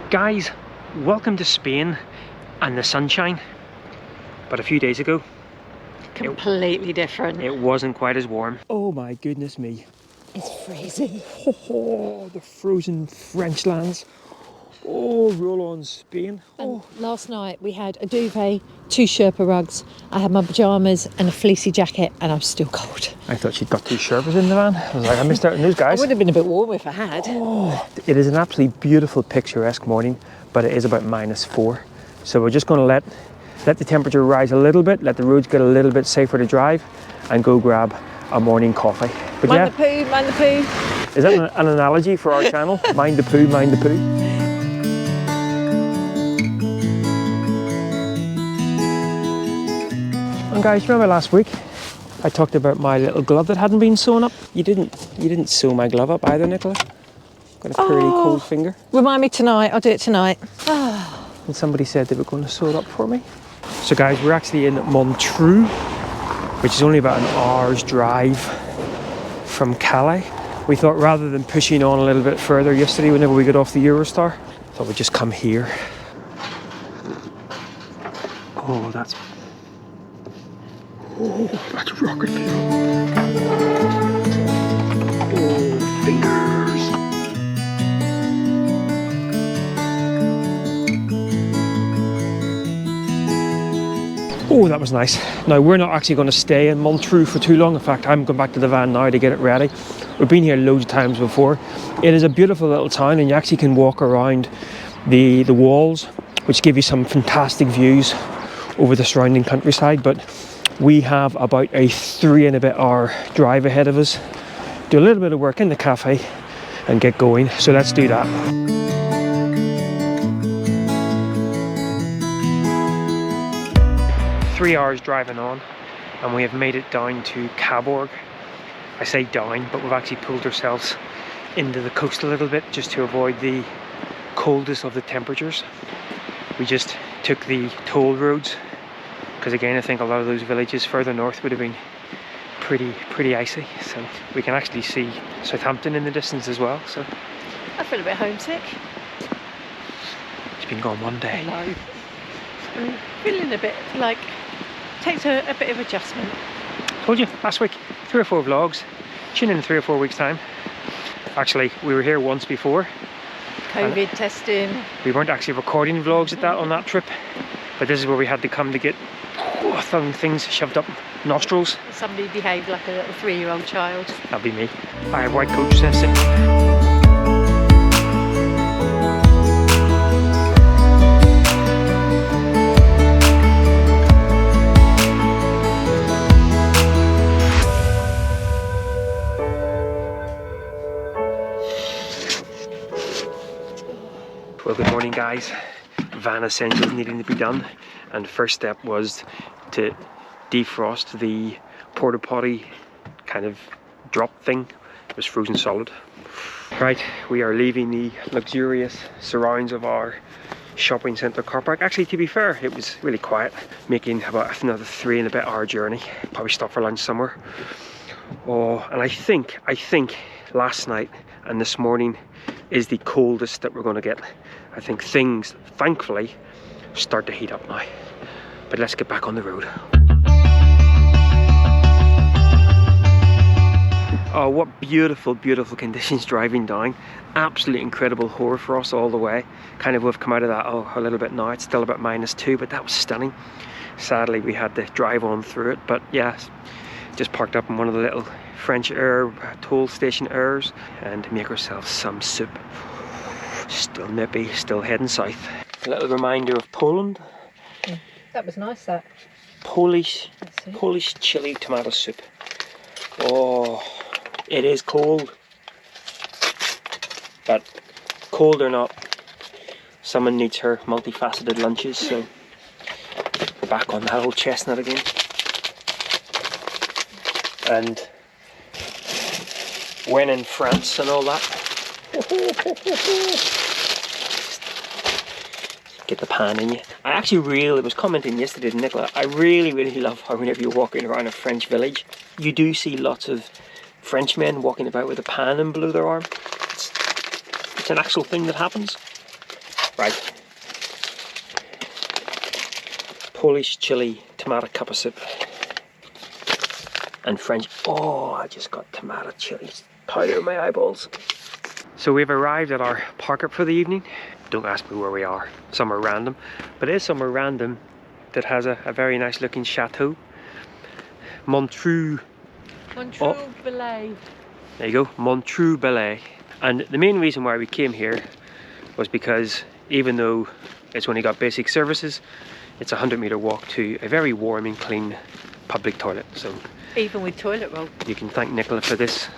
Guys, welcome to Spain and the sunshine. But a few days ago, completely different. It wasn't quite as warm. Oh my goodness me. It's freezing. Oh, the frozen French lands. Oh, roll on Spain. And last night we had a duvet, 2 Sherpa rugs. I had my pyjamas and a fleecy jacket, and I'm still cold. I thought she'd got 2 Sherpas in the van. I was like, I missed out on those guys. I would have been a bit warm if I had. Oh, it is an absolutely beautiful, picturesque morning, but it is about -4. So we're just going to let the temperature rise a little bit, let the roads get a little bit safer to drive, and go grab a morning coffee. But mind the poo, mind the poo. Is that an analogy for our channel? Mind the poo, mind the poo. And guys, remember last week I talked about my little glove that hadn't been sewn up? You didn't sew my glove up either, Nicola. Got a pretty cold finger. Remind me tonight, I'll do it tonight. And somebody said they were going to sew it up for me. So guys, we're actually in Monre, which is only about an hour's drive from Calais. We thought rather than pushing on a little bit further yesterday whenever we got off the Eurostar, thought we'd just come here. Oh, that's rocket fuel. Oh, fingers. Oh, that was nice. Now, we're not actually going to stay in Montreux for too long. In fact, I'm going back to the van now to get it ready. We've been here loads of times before. It is a beautiful little town, and you actually can walk around the walls, which give you some fantastic views over the surrounding countryside. But we have about a 3 and a bit hour drive ahead of us. Do a little bit of work in the cafe and get going. So let's do that. Three hours driving on, and we have made it down to Cabourg. I say down, but we've actually pulled ourselves into the coast a little bit just to avoid the coldest of the temperatures. We just took the toll roads, because again I think a lot of those villages further north would have been pretty icy. So we can actually see Southampton in the distance as well. So I feel a bit homesick. It's been gone one day. No. I'm feeling a bit like takes a bit of adjustment. Told you last week, 3 or 4 vlogs. Tune in 3 or 4 weeks time. Actually, we were here once before. COVID testing. We weren't actually recording vlogs on that trip, but this is where we had to come to get things shoved up nostrils. Somebody behaved like a little 3-year-old child. That'd be me. I have white coach testing. Well, good morning guys. Van essentials needing to be done, and first step was to defrost the porta potty kind of drop thing. It was frozen solid. Right, we are leaving the luxurious surrounds of our shopping centre car park. Actually, to be fair, it was really quiet, making about another 3 and a bit hour journey. Probably stop for lunch somewhere. Oh, and I think last night and this morning is the coldest that we're going to get. I think things, thankfully, start to heat up now. But let's get back on the road. Oh, what beautiful, beautiful conditions driving down. Absolutely incredible hoarfrost all the way. Kind of we've come out of that a little bit now. It's still about -2, but that was stunning. Sadly, we had to drive on through it. But yeah, just parked up in one of the little French toll station errors and make ourselves some soup. Still nippy, still heading south. A little reminder of Poland. That was nice, that. Polish chili tomato soup. Oh, it is cold. But cold or not, someone needs her multifaceted lunches, so we're back on that old chestnut again. And when in France and all that. Get the pan in you. I actually was commenting yesterday to Nicola, I really love how whenever you're walking around a French village, you do see lots of Frenchmen walking about with a pan and below their arm. It's an actual thing that happens. Right. Polish chili tomato cup of soup. And French. Oh, I just got tomato chili powder in my eyeballs. So we've arrived at our park-up for the evening. Don't ask me where we are. Somewhere random. But it is somewhere random that has a very nice looking chateau. Montreux. Belay. There you go, Montreux Belay. And the main reason why we came here was because even though it's only got basic services, it's a 100-metre walk to a very warm and clean public toilet. So Even with toilet roll. you can thank Nicola for this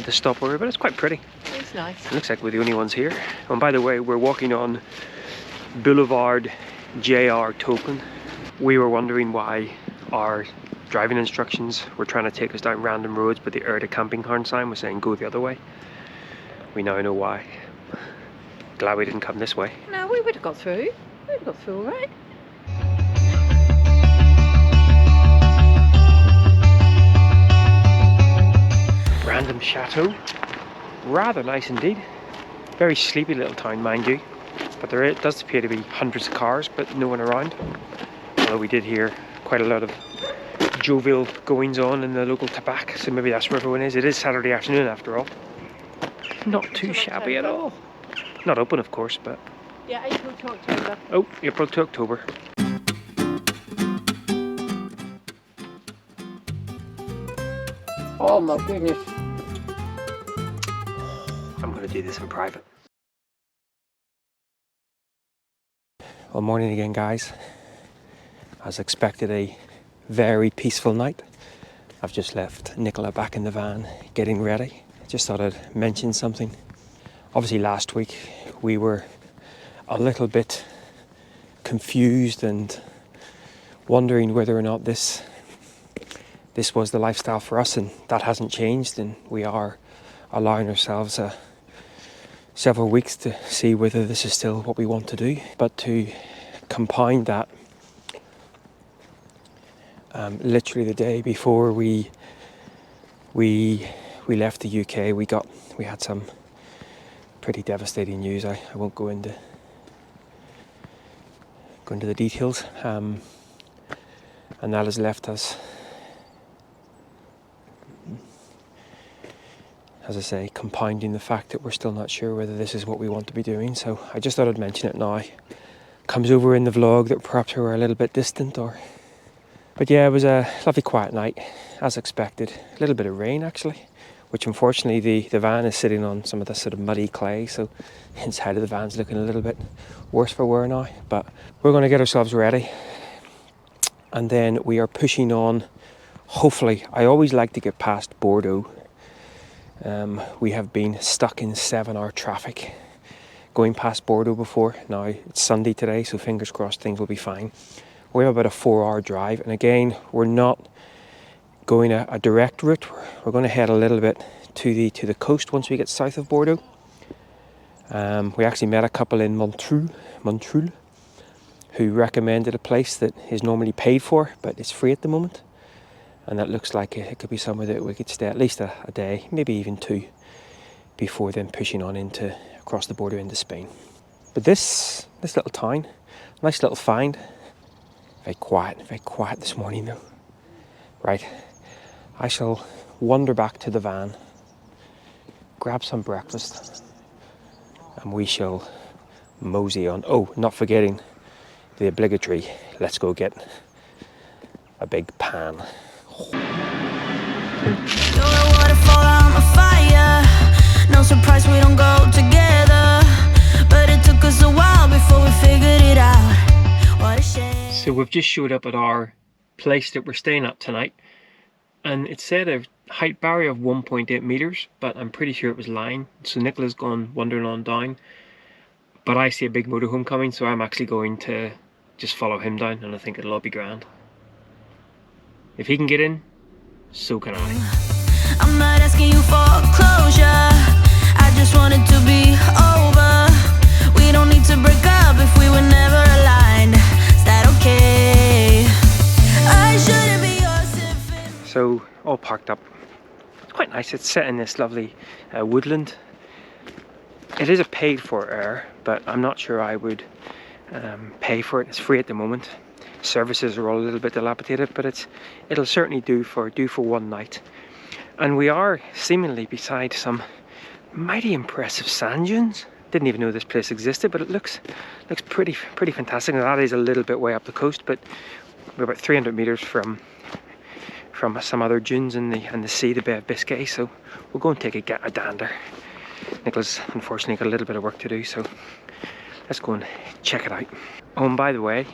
stopover, but it's quite pretty. It's nice. It looks like we're the only ones here. And by the way, we're walking on Boulevard JR Token. We were wondering why our driving instructions were trying to take us down random roads, but the Erda Campinghorn sign was saying go the other way. We now know why. Glad we didn't come this way. No, we would have got through. We would have got through all right. Random chateau. Rather nice indeed. Very sleepy little town, mind you. But there does appear to be hundreds of cars, but no one around. Although we did hear quite a lot of jovial goings on in the local tobacco, so maybe that's where everyone is. It is Saturday afternoon after all. Not too shabby at all. Not open, of course, but... Yeah, April to October. Oh, April to October. Oh my goodness. I'm going to do this in private. Well, morning again, guys. As expected, a very peaceful night. I've just left Nicola back in the van, getting ready. Just thought I'd mention something. Obviously last week we were a little bit confused and wondering whether or not this was the lifestyle for us, and that hasn't changed, and we are allowing ourselves several weeks to see whether this is still what we want to do. But to compound that, literally the day before we left the UK, we had some pretty devastating news. I won't go into the details, and that has left us, as I say, compounding the fact that we're still not sure whether this is what we want to be doing. So I just thought I'd mention it now. Comes over in the vlog that perhaps we were a little bit distant, but yeah, it was a lovely quiet night, as expected. A little bit of rain actually, which unfortunately the van is sitting on some of the sort of muddy clay, so inside of the van's looking a little bit worse for wear now. But we're going to get ourselves ready, and then we are pushing on. Hopefully, I always like to get past Bordeaux. We have been stuck in 7-hour traffic going past Bordeaux before. Now it's Sunday today, so fingers crossed things will be fine. We have about a 4-hour drive, and again, we're not going a direct route. We're going to head a little bit to the coast once we get south of Bordeaux. We actually met a couple in Montreux, who recommended a place that is normally paid for, but it's free at the moment. And that looks like it could be somewhere that we could stay at least a day, maybe even 2, before then pushing on across the border into Spain. But this little town, nice little find. Very quiet this morning though. Right, I shall wander back to the van, grab some breakfast, and we shall mosey on. Oh, not forgetting the obligatory, let's go get a big pan. No surprise we don't go together, but it took us a while before we figured it out. What a shame. So we've just showed up at our place that we're staying at tonight, and it said a height barrier of 1.8 meters, but I'm pretty sure it was lying. So Nicola's gone wandering on down, but I see a big motorhome coming, so I'm actually going to just follow him down, and I think it'll all be grand. If he can get in, so can I. I'm not asking you for closure, I just want it to be over. We don't need to break up if we were never aligned. Is that okay? I shouldn't be yours. So all parked up. It's quite nice. It's set in this lovely woodland. It is a paid for air, but I'm not sure I would pay for it. It's free at the moment. Services are all a little bit dilapidated, but it'll certainly do for one night. And we are seemingly beside some mighty impressive sand dunes. Didn't even know this place existed, but it looks pretty fantastic. And that is a little bit way up the coast, but we're about 300 meters from some other dunes in the sea, the Bay of Biscay. So we'll go and take a dander. Nicola's unfortunately got a little bit of work to do, so let's go and check it out. Oh, and by the way,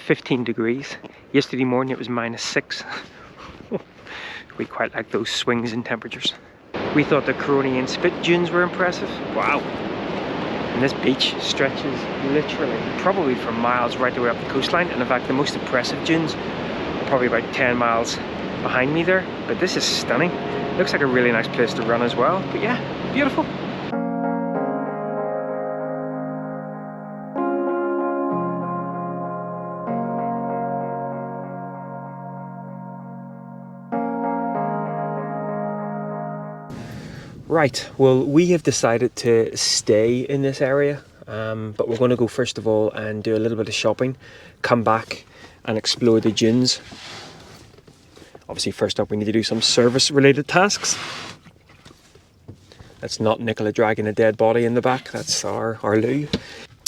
15 degrees. Yesterday morning it was -6. We quite like those swings in temperatures. We thought the Crony and Spit dunes were impressive. Wow. And this beach stretches literally, probably for miles right the way up the coastline. And in fact, the most impressive dunes are probably about 10 miles behind me there. But this is stunning. Looks like a really nice place to run as well. But yeah, beautiful. Right, well, we have decided to stay in this area, but we're going to go first of all and do a little bit of shopping, come back and explore the dunes. Obviously, first up we need to do some service related tasks. That's not Nicola dragging a dead body in the back, that's our loo.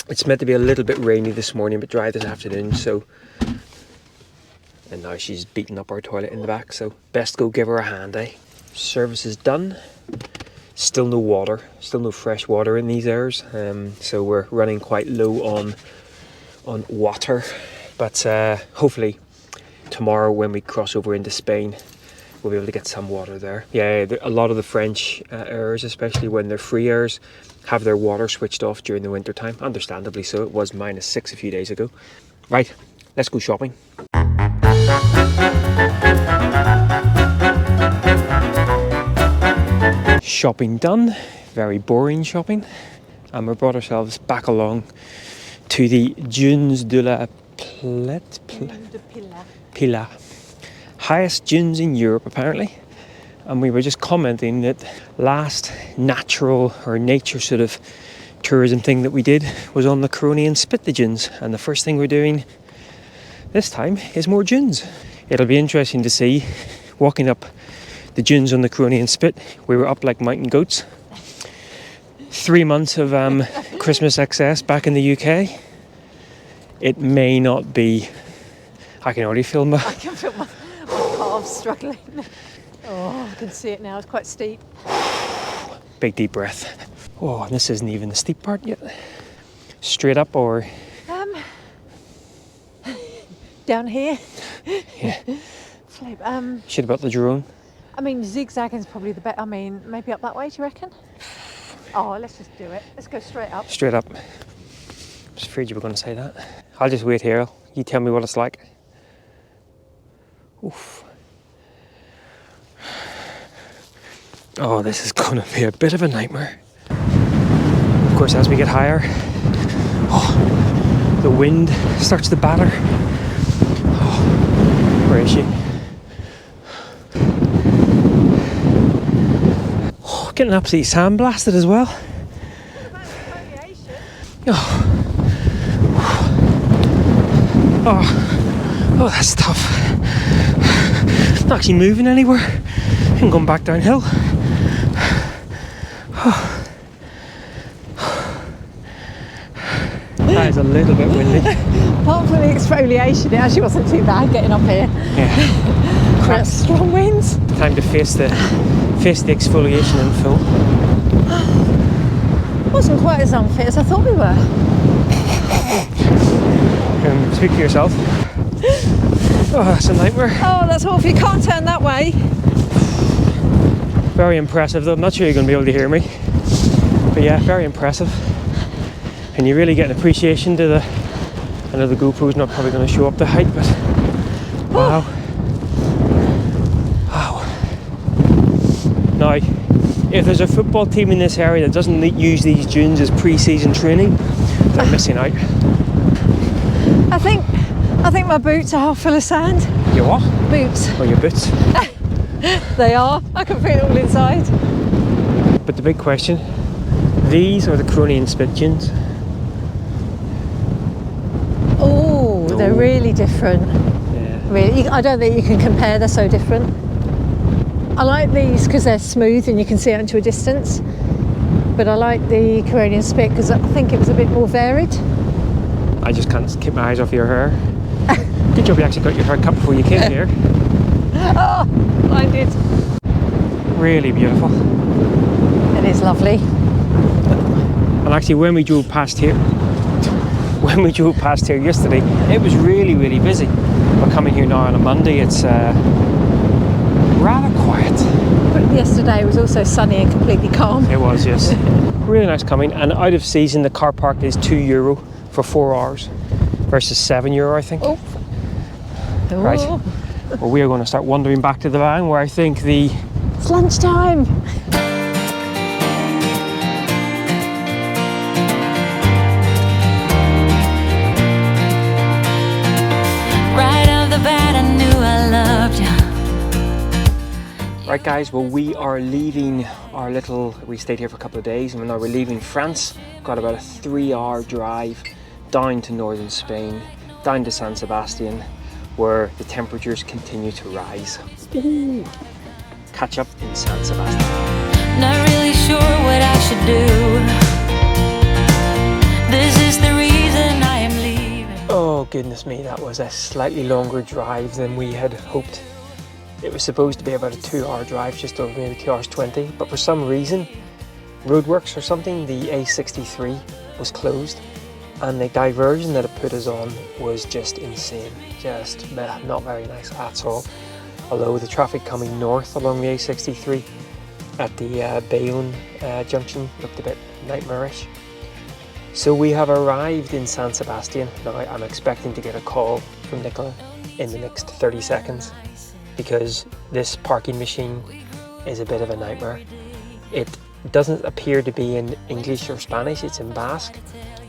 It's meant to be a little bit rainy this morning but dry this afternoon, so... And now she's beating up our toilet in the back, so best go give her a hand, eh? Service is done. Still no water, still no fresh water in these areas, so we're running quite low on water, but hopefully tomorrow when we cross over into Spain we'll be able to get some water there. Yeah, a lot of the French areas, especially when they're free areas, have their water switched off during the winter time, understandably so. It was -6 a few days ago. Right, let's go shopping. Shopping done, very boring shopping, and we brought ourselves back along to the Dunes de la Pilar, highest dunes in Europe apparently. And we were just commenting that last natural or nature sort of tourism thing that we did was on the Crony and Spit dunes, and the first thing we're doing this time is more dunes. It'll be interesting to see walking up the dunes on the Crony and Spit. We were up like mountain goats. 3 months of Christmas excess back in the UK. It may not be... I can already feel my... I can feel my calves struggling. Oh, I can see it now. It's quite steep. Big deep breath. Oh, and this isn't even the steep part yet. Straight up or... down here. Yeah. Slope. Shit about the drone. I mean, zigzagging's probably the best. I mean, maybe up that way, do you reckon? Oh, let's just do it. Let's go straight up. Straight up. I was afraid you were going to say that. I'll just wait here. You tell me what it's like. Oof. Oh, this is going to be a bit of a nightmare. Of course, as we get higher, the wind starts to batter. Oh, where is she? Getting absolutely sandblasted as well. Oh, that's tough. Not actually moving anywhere. And going back downhill. That is a little bit windy. Apart from the exfoliation, it actually wasn't too bad getting up here. Yeah. Quite strong winds. Time to face the exfoliation in full. Wasn't quite as unfit as I thought we were. Speak for yourself. Oh, that's a nightmare. Oh, that's awful. You can't turn that way. Very impressive though. I'm not sure you're going to be able to hear me. But yeah, very impressive. And you really get an appreciation to the... I know the GoPro's not probably going to show up the height, but... Wow. Wow. Now, if there's a football team in this area that doesn't use these dunes as pre-season training, they're missing out. I think my boots are half full of sand. Your what? Boots. Oh, your boots. They are. I can feel it all inside. But the big question, These are the Cronian spit dunes. Oh, they're really different. Yeah. Really, I don't think you can compare. They're so different. I like these because they're smooth and you can see out into a distance. But I like the Cronian spit because I think it was a bit more varied. I just can't keep my eyes off your hair. Good job you actually got your hair cut before you came here. Oh, blinded. Really beautiful. It is lovely. And actually when we drove past here yesterday, it was really, really busy. We're coming here now on a Monday, it's rather quiet. But yesterday was also sunny and completely calm. It was, yes. Really nice coming, and out of season the car park is €2 for 4 hours versus €7 I think. Oh. Right. Well, we are going to start wandering back to the van where I think It's lunchtime. Right off the bat, I knew I loved you. Right guys, well we are leaving we stayed here for a couple of days and now we're leaving France. Got about a 3-hour drive down to northern Spain, down to San Sebastian, where the temperatures continue to rise. Ooh. Catch up in San Sebastian. Not really sure what I should do. This is the reason I am leaving. Oh goodness me, that was a slightly longer drive than we had hoped. It was supposed to be about a 2-hour drive, just over maybe 2 hours 20, but for some reason, roadworks or something, the A63 was closed and the diversion that it put us on was just insane. Just not very nice at all. Although the traffic coming north along the A63 at the Bayonne junction looked a bit nightmarish. So we have arrived in San Sebastian. Now I'm expecting to get a call from Nicola in the next 30 seconds because this parking machine is a bit of a nightmare. It doesn't appear to be in English or Spanish, it's in Basque,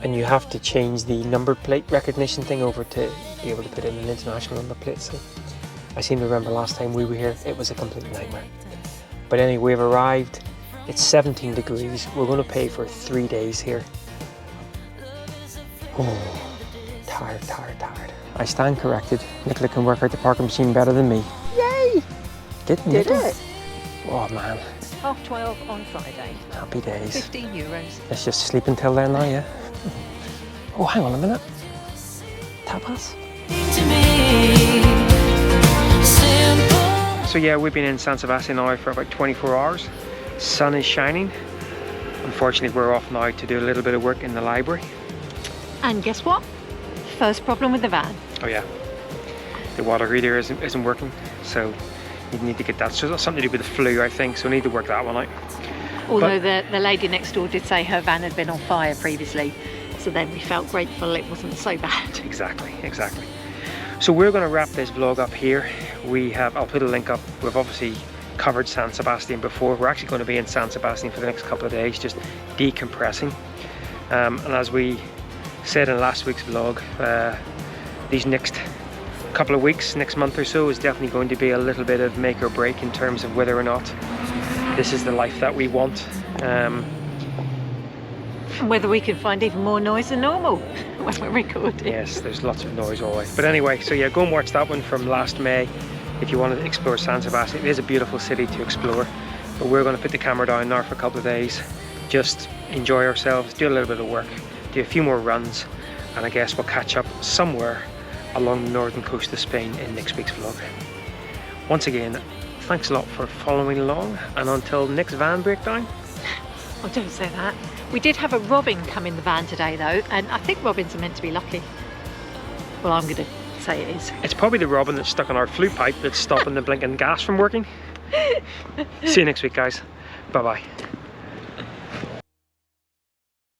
and you have to change the number plate recognition thing over to be able to put in an international number plate. So I seem to remember last time we were here, it was a complete nightmare. But anyway, we've arrived. It's 17 degrees. We're going to pay for 3 days here. Oh, tired. I stand corrected. Nicola can work out the parking machine better than me. Yay! Did it? Oh man. 12:30 on Friday. Happy days. €15. Let's just sleep until then now, yeah? Oh, hang on a minute. Tapas? To me, simple. So yeah, we've been in San Sebastian now for about 24 hours. Sun is shining. Unfortunately, we're off now to do a little bit of work in the library. And guess what? First problem with the van. Oh yeah, the water heater isn't working, so you need to get that. So that's something to do with the flue, I think, so we need to work that one out. Although the lady next door did say her van had been on fire previously, so then we felt grateful it wasn't so bad. Exactly. So we're going to wrap this vlog up here. I'll put a link up. We've obviously covered San Sebastian before. We're actually going to be in San Sebastian for the next couple of days, just decompressing. And as we said in last week's vlog, these next couple of weeks, next month or so, is definitely going to be a little bit of make or break in terms of whether or not this is the life that we want. And whether we can find even more noise than normal when we're recording. Yes, there's lots of noise always. But anyway, so yeah, go and watch that one from last May if you want to explore San Sebastian. It is a beautiful city to explore, but we're going to put the camera down now for a couple of days, just enjoy ourselves, do a little bit of work, do a few more runs, and I guess we'll catch up somewhere along the northern coast of Spain in next week's vlog. Once again, thanks a lot for following along, and until next van breakdown. Oh, don't say that. We did have a robin come in the van today though, and I think robins are meant to be lucky. Well, I'm going to say it is. It's probably the robin that's stuck on our flue pipe that's stopping the blinking gas from working. See you next week, guys. Bye bye.